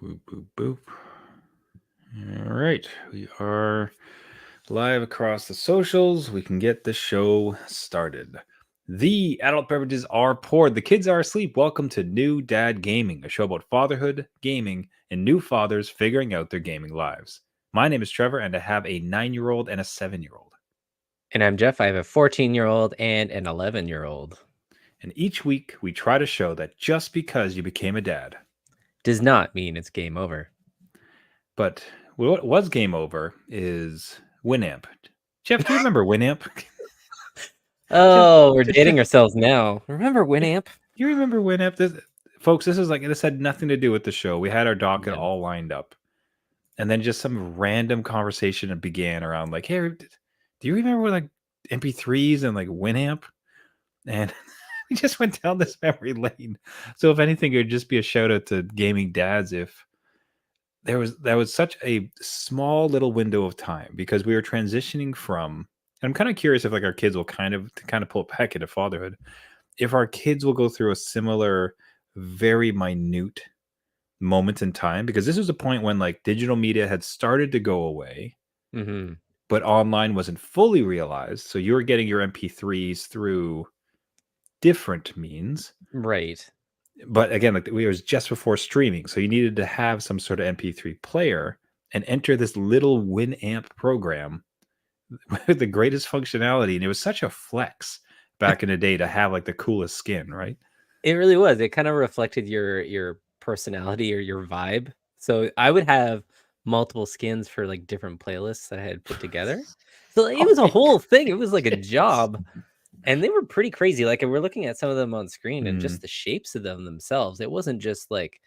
Boop, boop, boop. All right. We are live across the socials. We can get the show started. The adult beverages are poured. The kids are asleep. Welcome to New Dad Gaming, a show about fatherhood, gaming, and new fathers figuring out their gaming lives. My name is Trevor, and I have a 9-year-old and a 7-year-old. And I'm Jeff. I have a 14-year-old and an 11-year-old. And each week, we try to show that just because you became a dad Does not mean it's game over. But what was game over is Winamp. Jeff, do you remember Winamp? Oh, we're dating ourselves now. Remember Winamp? You remember Winamp? Folks, this had nothing to do with the show. We had our docket all lined up. And then just some random conversation began around like, hey, do you remember like MP3s and like Winamp? And we just went down this memory lane. So if anything, it would just be a shout out to gaming dads if that was such a small little window of time because we were transitioning from. I'm kind of curious if like our kids will kind of pull it back into fatherhood. If our kids will go through a similar, very minute moment in time, because this was a point when like digital media had started to go away, but online wasn't fully realized. So you were getting your MP3s through different means, right? But again, like it was just before streaming, so you needed to have some sort of MP3 player and enter this little Winamp program with the greatest functionality, and it was such a flex back in the day to have like the coolest skin, right? It really was. It kind of reflected your personality or your vibe. So I would have multiple skins for like different playlists that I had put together. So it was a whole thing. It was like a job. And they were pretty crazy. Like, we're looking at some of them on screen and just the shapes of them themselves. It wasn't just like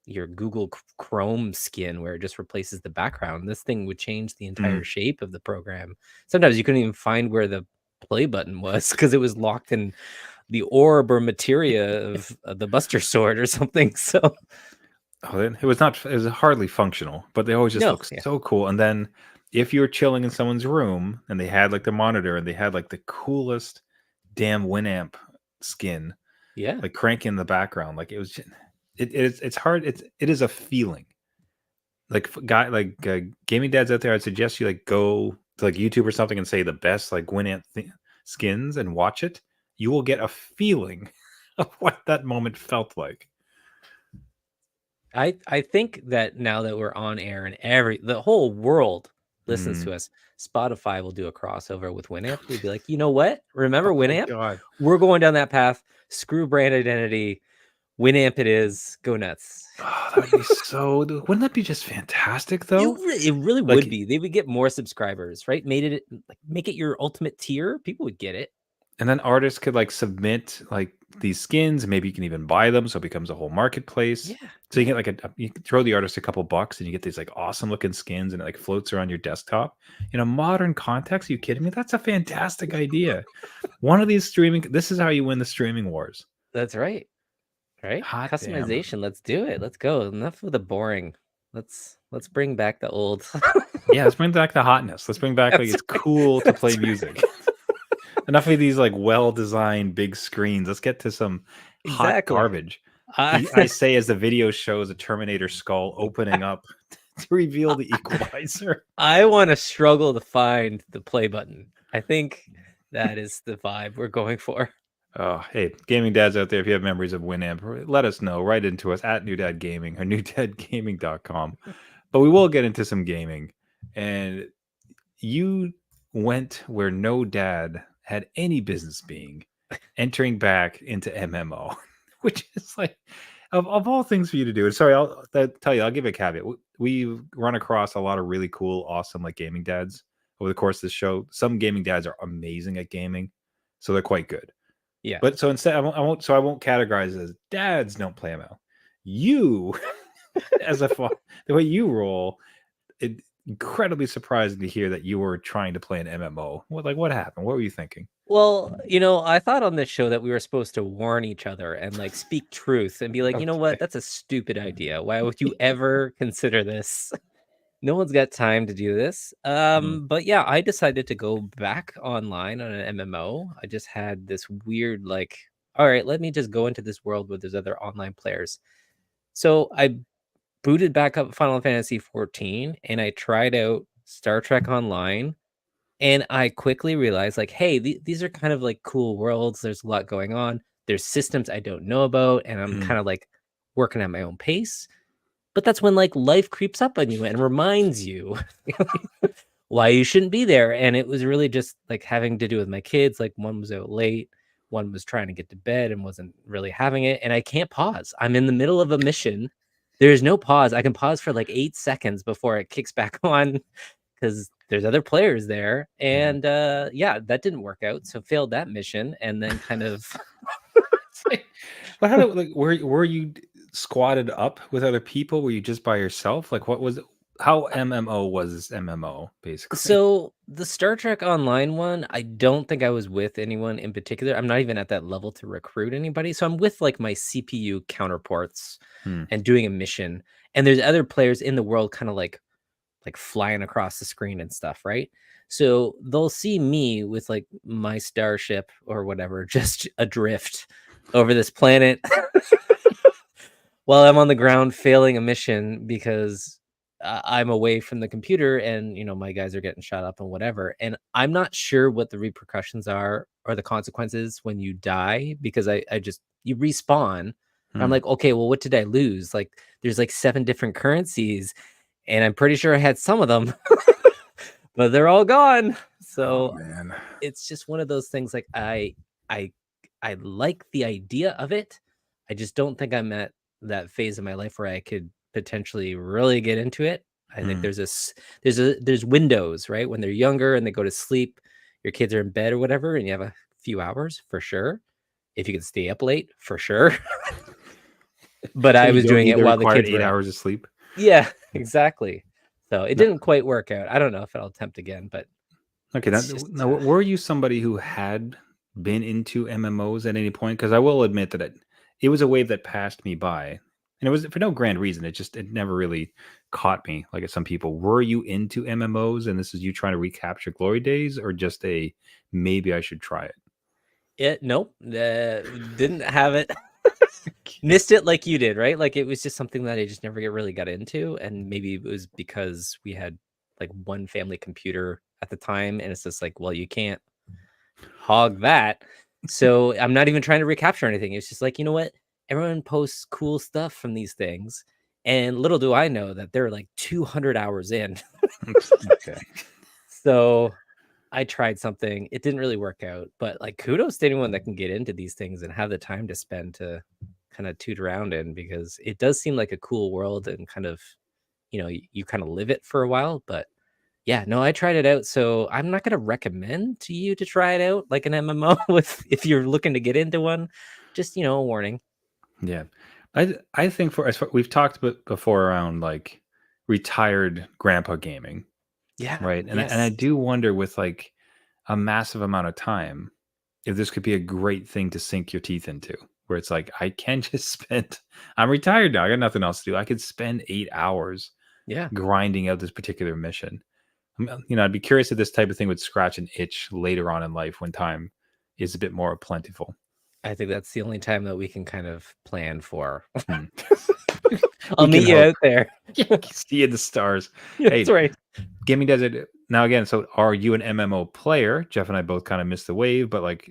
your Google Chrome skin where it just replaces the background. This thing would change the entire shape of the program. Sometimes you couldn't even find where the play button was because it was locked in the orb or materia of the Buster Sword or something. So it was hardly functional, but they always just look so cool. And then if you were chilling in someone's room and they had like the monitor and they had like the coolest damn Winamp skin, like cranking in the background, like it was just, it's hard. It is a feeling. Like gaming dads out there, I'd suggest you like go to like YouTube or something and say the best like Winamp skins and watch it. You will get a feeling of what that moment felt like. I think that now that we're on air and the whole world listens to us, Spotify will do a crossover with Winamp. They'd be like, you know what? Remember Winamp? God. We're going down that path. Screw brand identity. Winamp it is. Go nuts. Oh, that would be so. Wouldn't that be just fantastic though? It really would be. They would get more subscribers, right? Make it your ultimate tier. People would get it. And then artists could like submit like these skins. Maybe you can even buy them, so it becomes a whole marketplace. Yeah. So you get like you can throw the artist a couple bucks, and you get these like awesome looking skins, and it like floats around your desktop in a modern context. Are you kidding me? That's a fantastic idea. One of these streaming. This is how you win the streaming wars. That's right. Right? Hot Customization. damn. Let's do it. Let's go. Enough of the boring. Let's bring back the old. Yeah, let's bring back the hotness. Let's bring back like it's cool to play music. Enough of these like well-designed big screens. Let's get to some hot garbage. I say as the video shows a Terminator skull opening up to reveal the equalizer. I want to struggle to find the play button. I think that is the vibe we're going for. Oh, hey, gaming dads out there, if you have memories of Winamp, let us know. Write into us at New Dad Gaming or newdadgaming.com. But we will get into some gaming. And you went where no dad had any business being, entering back into MMO, which is like of all things for you to do. And sorry, I'll tell you, I'll give a caveat. We've run across a lot of really cool, awesome like gaming dads over the course of this show. Some gaming dads are amazing at gaming, so they're quite good. Yeah. But so instead, I won't categorize as dads don't play ML. You, as the way you roll, it incredibly surprising to hear that you were trying to play an MMO. What happened? What were you thinking? Well, I thought on this show that we were supposed to warn each other and like speak truth and be like, you know what? That's a stupid idea. Why would you ever consider this? No one's got time to do this. But yeah, I decided to go back online on an MMO. I just had this weird all right, let me just go into this world where there's other online players. So I booted back up Final Fantasy 14 and I tried out Star Trek Online, and I quickly realized, like, hey, these are kind of like cool worlds. There's a lot going on. There's systems I don't know about, and I'm Mm. kind of like working at my own pace. But that's when like life creeps up on you and reminds you why you shouldn't be there. And it was really just like having to do with my kids. Like one was out late, one was trying to get to bed and wasn't really having it. And I can't pause. I'm in the middle of a mission. There's no pause. I can pause for like 8 seconds before it kicks back on because there's other players there. And yeah, that didn't work out. So failed that mission and then kind of But how do like were you squatted up with other people? Were you just by yourself? Like what was how MMO was MMO basically? so the Star Trek Online one, I don't think I was with anyone in particular. I'm not even at that level to recruit anybody. So I'm with like my CPU counterparts Hmm. and doing a mission. And there's other players in the world kind of like flying across the screen and stuff, right? So they'll see me with like my starship or whatever just adrift over this planet while I'm on the ground failing a mission because I'm away from the computer and my guys are getting shot up and whatever. And I'm not sure what the repercussions are or the consequences when you die because I just you respawn. And I'm Hmm. like, okay, well, what did I lose? Like, there's like 7 different currencies, and I'm pretty sure I had some of them, but they're all gone. Oh So man. it's just one of those things. Like I I like the idea of it. I just don't think I'm at that phase of my life where I could potentially really get into it. I think Hmm. there's windows, right? When they're younger and they go to sleep, your kids are in bed or whatever, and you have a few hours for sure. If you can stay up late, for sure. But I And you was don't doing need it the while the required kids 8 were up. hours of sleep. Yeah, exactly. So it No, didn't quite work out. I don't know if I'll attempt again, but okay, it's just now were you somebody who had been into MMOs at any point? Because I will admit that it was a wave that passed me by, and it was for no grand reason. It never really caught me like some people. Were you into MMOs, and this is you trying to recapture glory days, or just a maybe I should try it? nope, didn't have it. Missed it like you did, right? Like it was just something that I just never really got into, and maybe it was because we had like one family computer at the time, and it's just like, well, you can't hog that. So I'm not even trying to recapture anything. It's just like, you know what? Everyone posts cool stuff from these things, and little do I know that they're like 200 hours in. Okay. So I tried something. It didn't really work out, but like kudos to anyone that can get into these things and have the time to spend to kind of toot around in because it does seem like a cool world and kind of, you kind of live it for a while. But yeah, no, I tried it out. So I'm not going to recommend to you to try it out like an MMO if you're looking to get into one. Just, a warning. Yeah, I think for as far, we've talked about before around like retired grandpa gaming, Yeah. right? And I Yes. do wonder with like a massive amount of time if this could be a great thing to sink your teeth into, where it's like I can just spend. I'm retired now. I got nothing else to do. I could spend 8 hours Yeah. grinding out this particular mission. I'd be curious if this type of thing would scratch an itch later on in life when time is a bit more plentiful. I think that's the only time that we can kind of plan for. Hmm. I'll We can meet you hope. out there. See in the stars. That's Hey, right. Gaming Desert. Now again, so are you an MMO player? Jeff and I both kind of missed the wave, but like,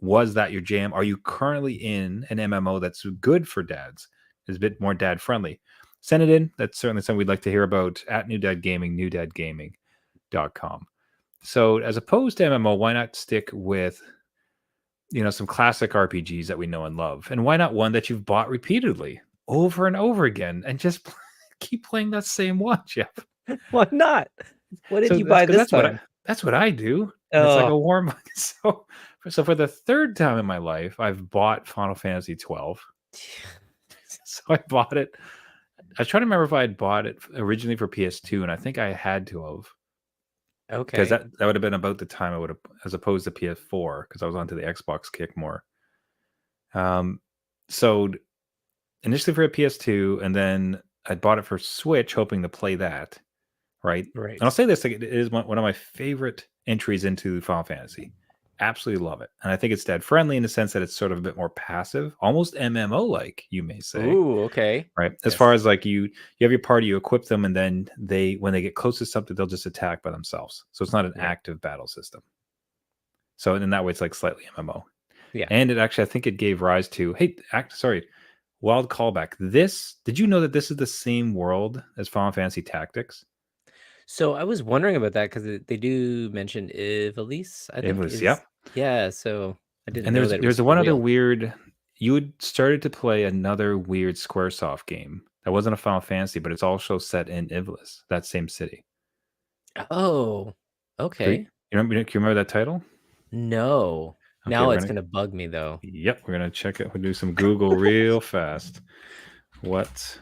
was that your jam? Are you currently in an MMO that's good for dads? Is a bit more dad friendly? Send it in. That's certainly something we'd like to hear about at New Dad Gaming, newdadgaming.com. So as opposed to MMO, why not stick with some classic RPGs that we know and love? And why not one that you've bought repeatedly over and over again and just keep playing that same one, Jeff? Why not? What did So you buy this time? that's what I do. And it's like Oh, a warm so for the third time in my life, I've bought Final Fantasy 12. So I bought it. I was trying to remember if I had bought it originally for PS2, and I think I had to have, because okay. that would have been about the time I would have, as opposed to PS4, because I was onto the Xbox kick more. So initially for a PS2, and then I bought it for Switch, hoping to play that. Right, and Right. I'll say this: like, it is one of my favorite entries into Final Fantasy. Absolutely love it. And I think it's dad friendly in the sense that it's sort of a bit more passive, almost MMO like, you may say. Ooh, okay. Right. As Yes. far as like you have your party, you equip them, and then when they get close to something, they'll just attack by themselves. So it's not an Right. active battle system. So in that way, it's like slightly MMO. Yeah. And it actually, I think it gave rise to, wild callback. Did you know that this is the same world as Final Fantasy Tactics? So I was wondering about that because they do mention Ivalice, I think Ivalice, is yep. yeah. So I didn't And know that it was there's for one other real. weird. You had started to play another weird SquareSoft game that wasn't a Final Fantasy, but it's also set in Ivalice, that same city. Oh, okay. Can you remember that title? No. Okay, Now it's gonna bug me though. Yep, we're gonna check it. We'll do some Google real fast. What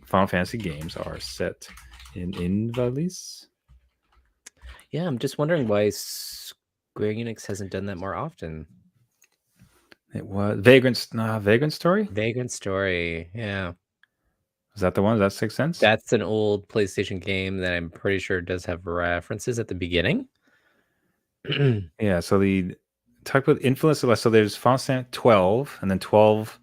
Final Fantasy games are set in Ivalice? Yeah, I'm just wondering why Square Enix hasn't done that more often. It was Vagrant Story. Vagrant Story, yeah. Is that the one? Does that make sense? That's an old PlayStation game that I'm pretty sure does have references at the beginning. Yeah. So the talk about influence. So there's Final Fantasy 12, and then 12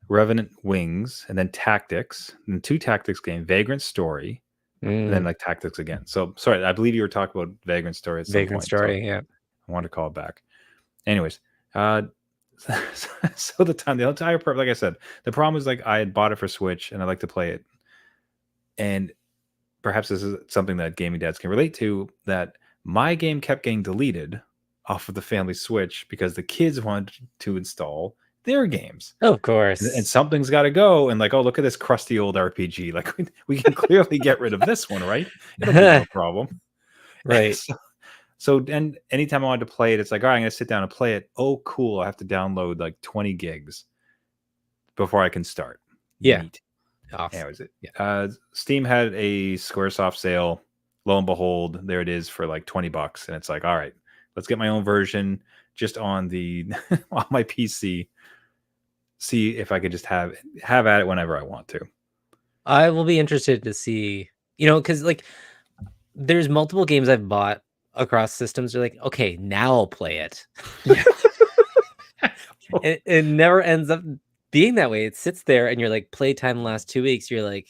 Revenant Wings, and then Tactics, and then 2 Tactics game, Vagrant Story, and then like Tactics again. So sorry, I believe you were talking about Vagrant Story at some Vagrant point. Story, So yeah. I want to call it back. Anyways, so the entire purpose, like I said, the problem is like I had bought it for Switch and I like to play it, and perhaps this is something that gaming dads can relate to, that my game kept getting deleted off of the family Switch because the kids wanted to install their games. Of course. And something's got to go. And like, oh, look at this crusty old RPG. Like we can clearly get rid of this one, right? It'll be no problem. Right. So and anytime I wanted to play it, it's like, all right, I'm going to sit down and play it. Oh, cool. I have to download like 20 gigs before I can start. Yeah. Neat. Awesome. Yeah, was it? Steam had a Squaresoft sale. Lo and behold, there it is for like $20. And it's like, all right, let's get my own version just on the on my PC. See if I could just have at it whenever I want to. I will be interested to see, because like there's multiple games I've bought across systems. You're like, okay, now I'll play it. It never ends up being that way. It sits there and you're like, playtime last 2 weeks. You're like,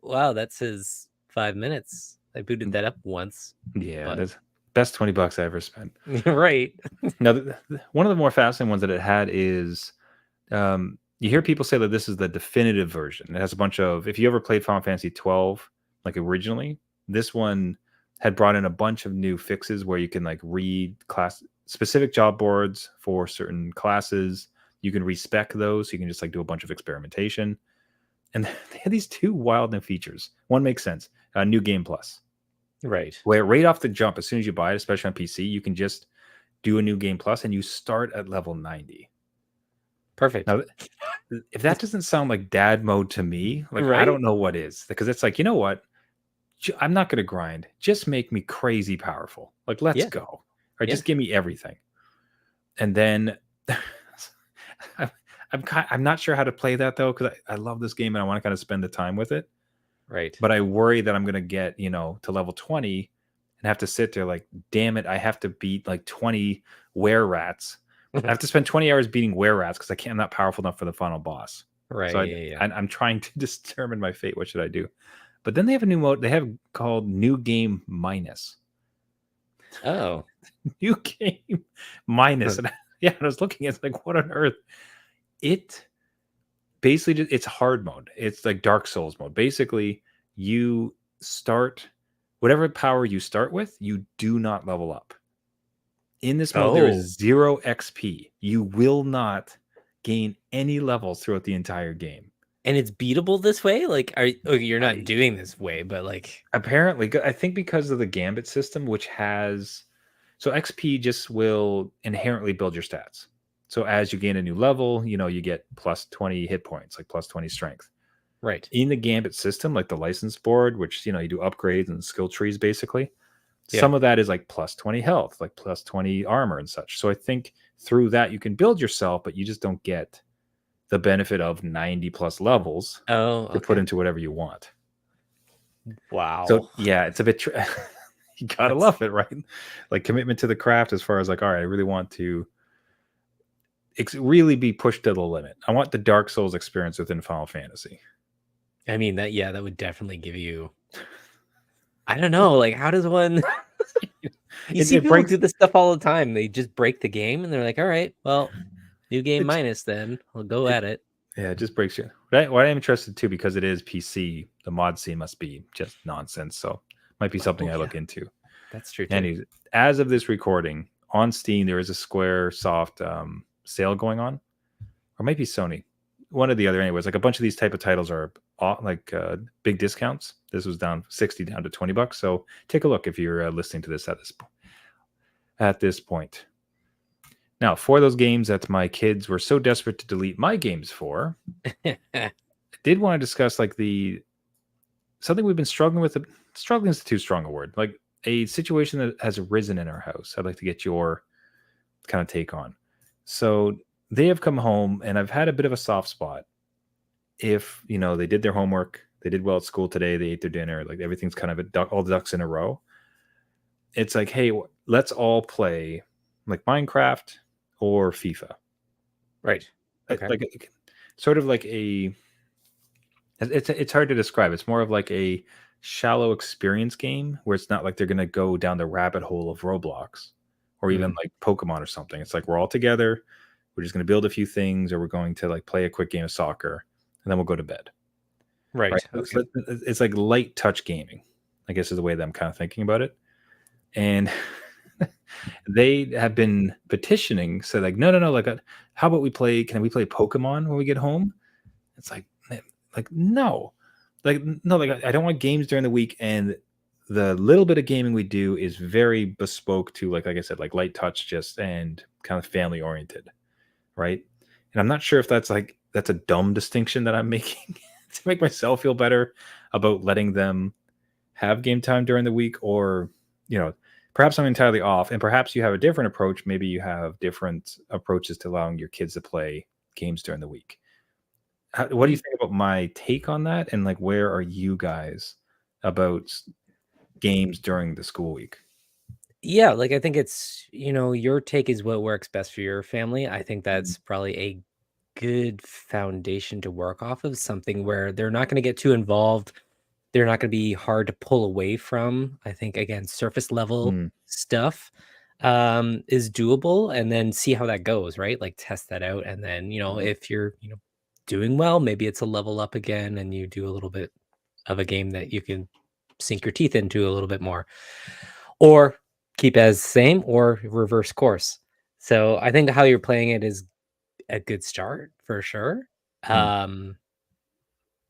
wow, that's his 5 minutes. I booted that up once. Yeah, that's best $20 I ever spent. Right. Now, one of the more fascinating ones that it had is you hear people say that this is the definitive version. It has a bunch of, if you ever played Final Fantasy 12, like originally, this one had brought in a bunch of new fixes where you can like read class specific job boards for certain classes. You can respec those. So you can just like do a bunch of experimentation. And they had these 2 wild new features. One makes sense. New Game Plus. Right. Where right off the jump, as soon as you buy it, especially on PC, you can just do a New Game Plus and you start at level 90. Perfect. Now, if that doesn't sound like dad mode to me, like Right? I don't know what is, because it's like, you know what? I'm not going to grind. Just make me crazy powerful. Like, let's go. Or just give me everything. And then I'm not sure how to play that though, because I love this game and I want to kind of spend the time with it. Right. But I worry that I'm going to get, to level 20 and have to sit there like, damn it, I have to beat like 20 were rats. I have to spend 20 hours beating were rats because I'm not powerful enough for the final boss. Right. So I'm trying to determine my fate. What should I do? But then they have a new mode. They have called New Game Minus. Oh. New Game Minus. And I was looking, it's like, what on earth? It basically, it's hard mode. It's like Dark Souls mode. Basically, you start, whatever power you start with, you do not level up. In this mode, there is 0 XP. You will not gain any levels throughout the entire game. And it's beatable this way? Like, you're not doing this way, but like... Apparently, I think because of the Gambit system, which has... So XP just will inherently build your stats. So as you gain a new level, you get plus 20 hit points, like plus 20 strength. Right. In the Gambit system, like the license board, which, you do upgrades and skill trees, basically. Some of that is like plus 20 health, like plus 20 armor and such. So I think through that you can build yourself, but you just don't get the benefit of 90 plus levels to put into whatever you want. Wow. So yeah, it's a bit You gotta That's love it, right? Like commitment to the craft as far as like, all right, I really want to really be pushed to the limit. I want the Dark Souls experience within Final Fantasy. I mean, that would definitely give you I don't know, like, how does one you see It people breaks do this stuff all the time. They just break the game, and they're like, "Alright, well, new game it, minus then. I'll go it at it." yeah, it just breaks you. What I'm interested too, because it is PC, the mod scene must be just nonsense. So might be something Oh, I yeah. look into. That's true too. Anyways, as of this recording on Steam, there is a Square Soft sale going on, or maybe Sony, one or the other. Anyways, like a bunch of these type of titles are like big discounts. This was down 60 down to $20. So take a look if you're listening to this at this point. Now, for those games that my kids were so desperate to delete my games for, I did want to discuss like something we've been struggling with. Struggling is too strong a word. Like a situation that has arisen in our house. I'd like to get your kind of take on. So they have come home, and I've had a bit of a soft spot. If they did their homework, they did well at school today, they ate their dinner, like everything's kind of all the ducks in a row. It's like, hey, let's all play like Minecraft or FIFA. Right. Okay. Like sort of like it's hard to describe. It's more of like a shallow experience game where it's not like they're going to go down the rabbit hole of Roblox or even like Pokemon or something. It's like we're all together. We're just going to build a few things, or we're going to like play a quick game of soccer, and then we'll go to bed. Right. Okay. Okay. It's like light touch gaming, I guess is the way that I'm kind of thinking about it. And they have been petitioning, so like, no, like, how about can we play Pokemon when we get home? It's like no, like I don't want games during the week, and the little bit of gaming we do is very bespoke to like I said, like light touch, just and kind of family oriented, right? And I'm not sure if that's a dumb distinction that I'm making to make myself feel better about letting them have game time during the week, or perhaps I'm entirely off, and perhaps you have a different approach. Maybe you have different approaches to allowing your kids to play games during the week. What do you think about my take on that? And like, where are you guys about games during the school week? Yeah, like, I think it's your take is what works best for your family. I think that's probably a good foundation to work off of, something where they're not gonna get too involved. They're not gonna be hard to pull away from. I think, again, surface level Mm, stuff, is doable, and then see how that goes, right? Like, test that out, and then, if you're, doing well, maybe it's a level up again, and you do a little bit of a game that you can sink your teeth into a little bit more, or keep as same or reverse course. So, I think how you're playing it is a good start for sure. mm. Um,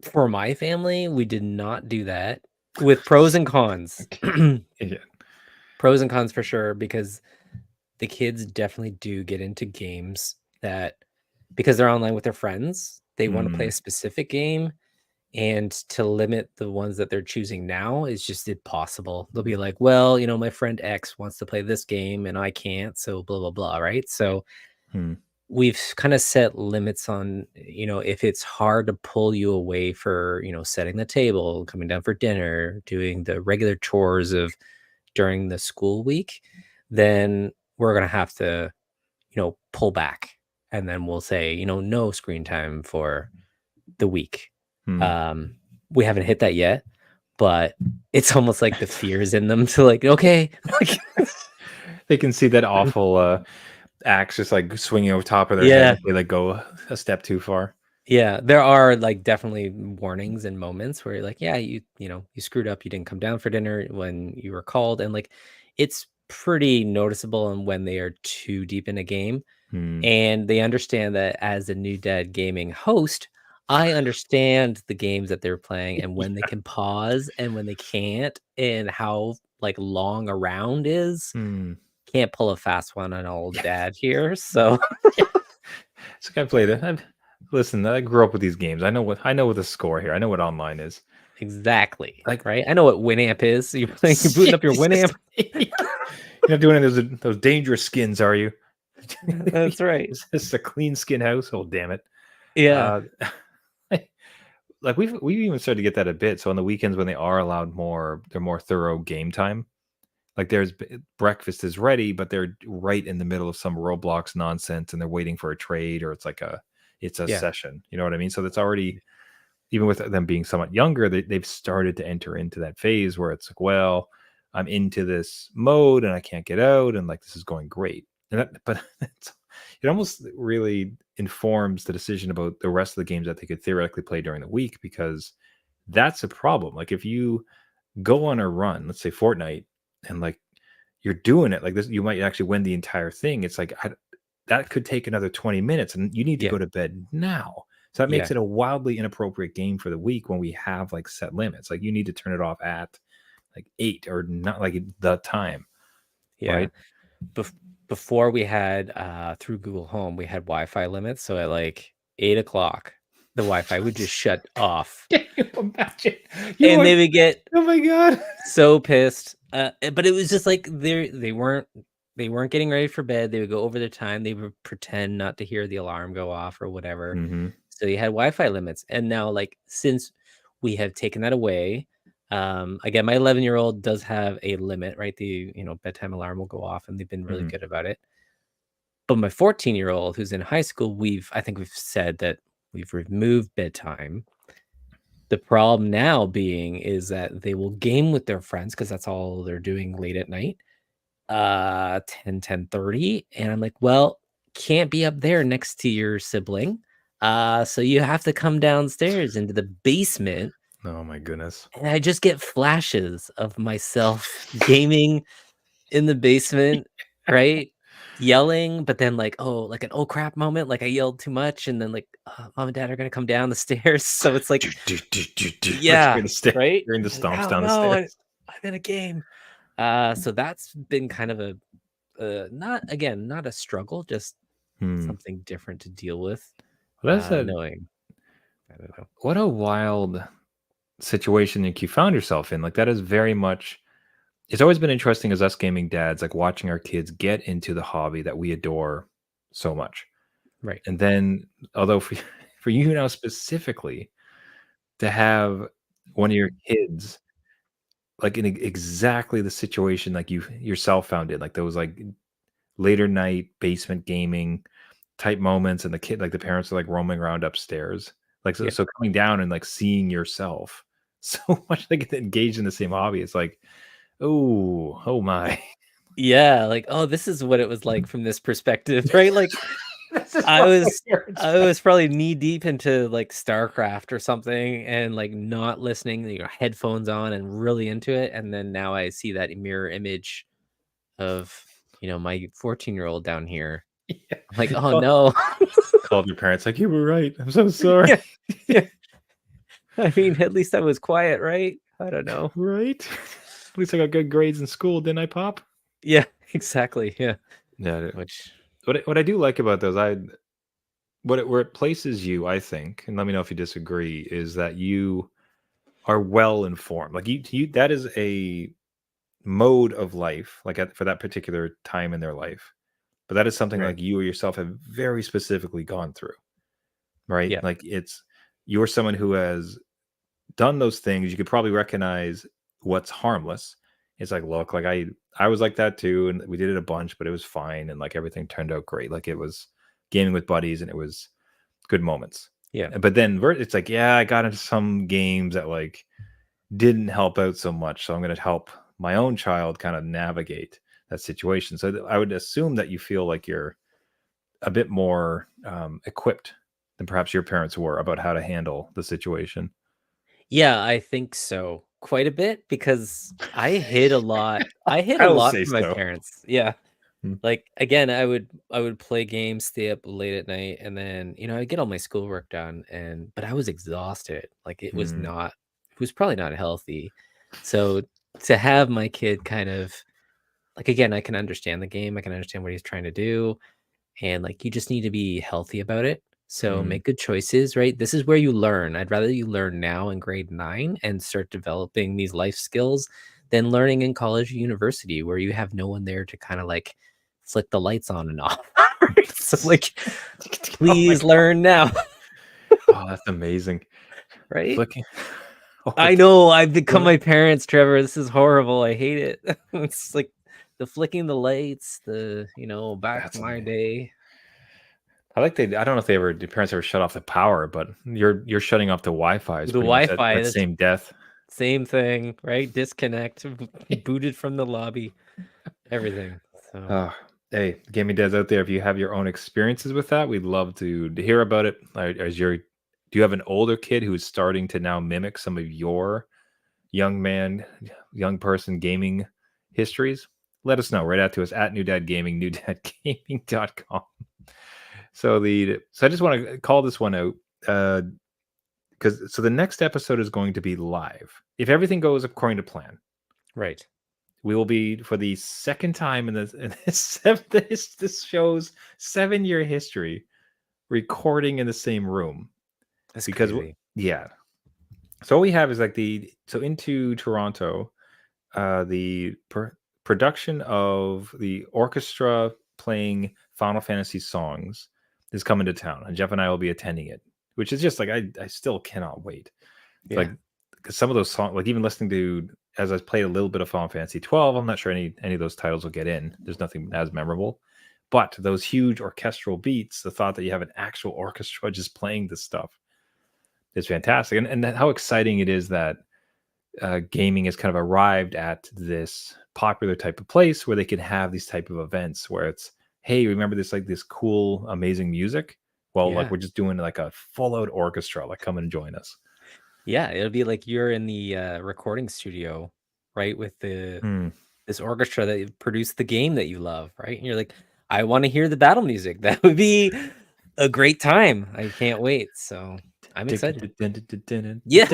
for my family, we did not do that, with pros and cons. Okay. Yeah. Pros and cons for sure, because the kids definitely do get into games that, because they're online with their friends, they want to play Mm, a specific game, and to limit the ones that they're choosing now is just impossible. They'll be like, well, my friend X wants to play this game and I can't, so blah blah blah, right? So mm, we've kind of set limits on, if it's hard to pull you away for, setting the table, coming down for dinner, doing the regular chores of during the school week, then we're going to have to, pull back. And then we'll say, no screen time for the week. mm. Um, we haven't hit that yet, but it's almost like the fears in them to like, okay. They can see that awful axe just like swinging over top of their head Yeah. if they like go a step too far. Yeah, there are like definitely warnings and moments where you're like, yeah, you screwed up, you didn't come down for dinner when you were called, and like it's pretty noticeable and when they are too deep in a game, Mm, and they understand that as a new dad gaming host, I understand the games that they're playing and when they can pause and when they can't, and how like long a round is. mm. Can't pull a fast one on old dad here, so So I played it. Listen, I grew up with these games. I know what the score here. I know what online is. exactly, Like, right? I know what Winamp is. You're booting up your Winamp. you're not doing any of those dangerous skins, are you? That's right. This is a clean skin house. Oh, damn it. Yeah. Uh, like we've even started to get that a bit. So on the weekends when they are allowed they're more thorough game time. Like breakfast is ready, but they're right in the middle of some Roblox nonsense and they're waiting for a trade, or it's a Yeah. session. You know what I mean? So that's already, even with them being somewhat younger, they've started to enter into that phase where it's like, well, I'm into this mode and I can't get out, and like this is going great. But it almost really informs the decision about the rest of the games that they could theoretically play during the week, because that's a problem. Like if you go on a run, let's say Fortnite, and like you're doing it like this, you might actually win the entire thing. It's like that could take another 20 minutes and you need to go to bed now. So that makes it a wildly inappropriate game for the week when we have like set limits. Like you need to turn it off at like 8 or not like the time. Yeah. Right. Before we had through Google Home, we had Wi-Fi limits. So at like 8 o'clock, the Wi-Fi would just shut off. Can you imagine? And they would get, oh my God, so pissed. But it was just like they weren't getting ready for bed. They would go over their time. They would pretend not to hear the alarm go off or whatever. Mm-hmm. So you had Wi-Fi limits. And now, like, since we have taken that away, again, my 11-year-old does have a limit, right? The bedtime alarm will go off, and they've been really good about it. But my 14-year-old, who's in high school, I think we've said that we've removed bedtime. The problem now being is that they will game with their friends because that's all they're doing late at night, 10:30, and I'm like, well, can't be up there next to your sibling, so you have to come downstairs into the basement. Oh my goodness. And I just get flashes of myself gaming in the basement, right? Yelling, but then like, like an oh crap moment, like I yelled too much, and then like mom and dad are gonna come down the stairs. So it's like, yeah, right? You're in the stomps Like, down the stairs. I'm in a game. So that's been kind of a not a struggle, just something different to deal with. Well, that's knowing. I don't know. What a wild situation you found yourself in. Like that is very much. It's always been interesting as us gaming dads, like watching our kids get into the hobby that we adore so much. Right. And then, although for you now specifically, to have one of your kids like in exactly the situation like you yourself found it, like those like later night basement gaming type moments, and the parents are like roaming around upstairs. Like so coming down and like seeing yourself so much like engaged in the same hobby, it's like, oh my. Yeah, like, this is what it was like from this perspective, right? Like I was probably knee deep into like StarCraft or something and like not listening, headphones on and really into it. And then now I see that mirror image of, my 14-year-old down here. Yeah. I'm like, oh no. Called your parents like, you were right. I'm so sorry. Yeah. I mean, at least I was quiet, right? I don't know. Right. At least I got good grades in school, didn't I, Pop? Yeah, exactly. Yeah. Yeah. What I do like about those, where it places you, I think, and let me know if you disagree, is that you are well informed. Like you that is a mode of life, like for that particular time in their life. But that is something like you or yourself have very specifically gone through. Right? Yeah. Like you're someone who has done those things. You could probably recognize what's harmless. It's like, look, like I was like that too, and we did it a bunch, but it was fine, and like everything turned out great. Like it was gaming with buddies, and it was good moments. Yeah. But then it's like, I got into some games that like didn't help out so much, so I'm going to help my own child kind of navigate that situation. So I would assume that you feel like you're a bit more equipped than perhaps your parents were about how to handle the situation. Yeah, I think so. Quite a bit, because I hid a lot. I hid a lot from my parents. Yeah. Like again, I would play games, stay up late at night, and then I'd get all my schoolwork done, but I was exhausted. Like it was probably not healthy. So to have my kid kind of like, again, I can understand the game, I can understand what he's trying to do, and like you just need to be healthy about it. So make good choices, right? This is where you learn. I'd rather you learn now in grade 9 and start developing these life skills than learning in college or university where you have no one there to kind of like flick the lights on and off. So like, please learn now. Oh, that's amazing. Right? Flicking. I know, I've become my parents, Trevor. This is horrible. I hate it. It's like the flicking the lights, back That's in my amazing. day. I don't know if your parents ever shut off the power, but you're shutting off the Wi-Fi is The pretty much Wi-Fi, that that's same death. same thing, right? Disconnect, booted from the lobby, everything. So Oh, hey, gaming dads out there, if you have your own experiences with that, we'd love to hear about it. Do you have an older kid who is starting to now mimic some of your young person gaming histories? Let us know. Right out to us at New Dad Gaming, newdadgaming.com. So I just want to call this one out. Because the next episode is going to be live. If everything goes according to plan, right. we will be for the second time in this show's 7-year history recording in the same room. That's Because crazy. yeah. So what we have is like into Toronto, the production of the orchestra playing Final Fantasy songs is coming to town, and Jeff and I will be attending it, which is just like I still cannot wait. Yeah. Like, because some of those songs, like even listening to as I played a little bit of Final Fantasy 12, I'm not sure any of those titles will get in. There's nothing as memorable, but those huge orchestral beats, the thought that you have an actual orchestra just playing this stuff is fantastic, and how exciting it is that gaming has kind of arrived at this popular type of place where they can have these type of events where it's, hey, remember this cool, amazing music? Well, like Yeah. we're just doing like a full out orchestra. Like, come and join us. Yeah, it'll be like you're in the recording studio, right? With this orchestra that produced the game that you love, right? And you're like, I want to hear the battle music. That would be a great time. I can't wait. So I'm excited. Yeah,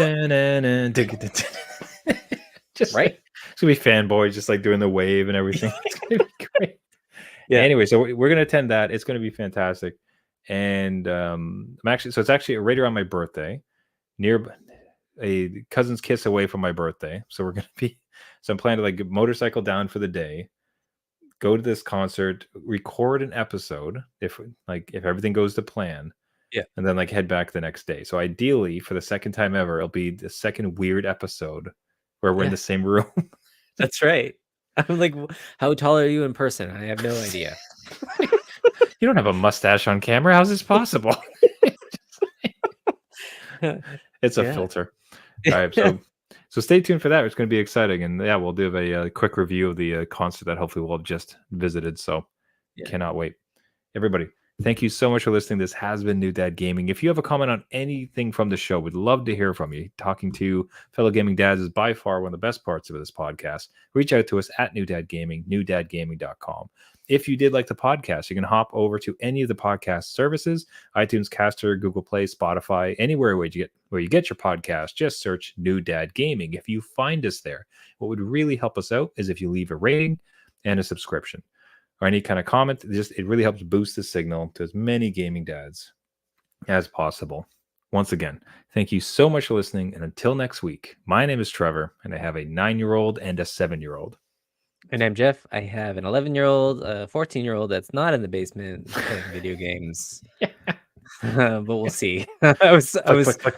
Just right. it's gonna be fanboys just like doing the wave and everything. It's gonna be great. Yeah. Anyway, so we're gonna attend that. It's gonna be fantastic. And it's actually right around my birthday, near a cousin's kiss away from my birthday. So I'm planning to like motorcycle down for the day, go to this concert, record an episode if everything goes to plan. Yeah. And then like head back the next day. So ideally, for the second time ever, it'll be the second weird episode where we're in the same room. That's right. I'm like, how tall are you in person? I have no idea. You don't have a mustache on camera. How's this possible? It's a filter. All right, so stay tuned for that. It's going to be exciting, and yeah, we'll do a quick review of the concert that hopefully we'll have just visited. So cannot wait. Everybody, thank you so much for listening. This has been New Dad Gaming. If you have a comment on anything from the show, we'd love to hear from you. Talking to fellow gaming dads is by far one of the best parts of this podcast. Reach out to us at New Dad Gaming, newdadgaming.com. If you did like the podcast, you can hop over to any of the podcast services, iTunes, Caster, Google Play, Spotify, anywhere where you get your podcast. Just search New Dad Gaming. If you find us there, what would really help us out is if you leave a rating and a subscription or any kind of comment. It really helps boost the signal to as many gaming dads as possible. Once again, thank you so much for listening. And until next week, my name is Trevor, and I have a 9-year-old and a 7-year-old. And I'm Jeff. I have an 11-year-old, a 14-year-old that's not in the basement playing video games. But we'll see. I was click.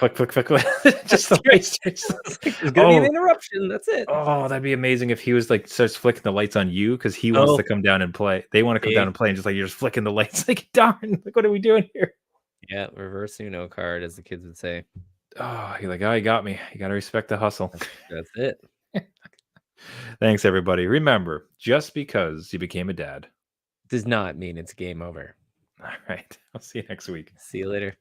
Just the lights. There's gonna be an interruption. That's it. Oh, that'd be amazing if he was like starts flicking the lights on you because he wants to come down and play. They want to come down and play, and just like you're just flicking the lights. Like, darn, like what are we doing here? Yeah, reverse Uno card, as the kids would say. Oh, you're like, oh, you got me. You got to respect the hustle. That's it. Thanks, everybody. Remember, just because you became a dad does not mean it's game over. All right. I'll see you next week. See you later.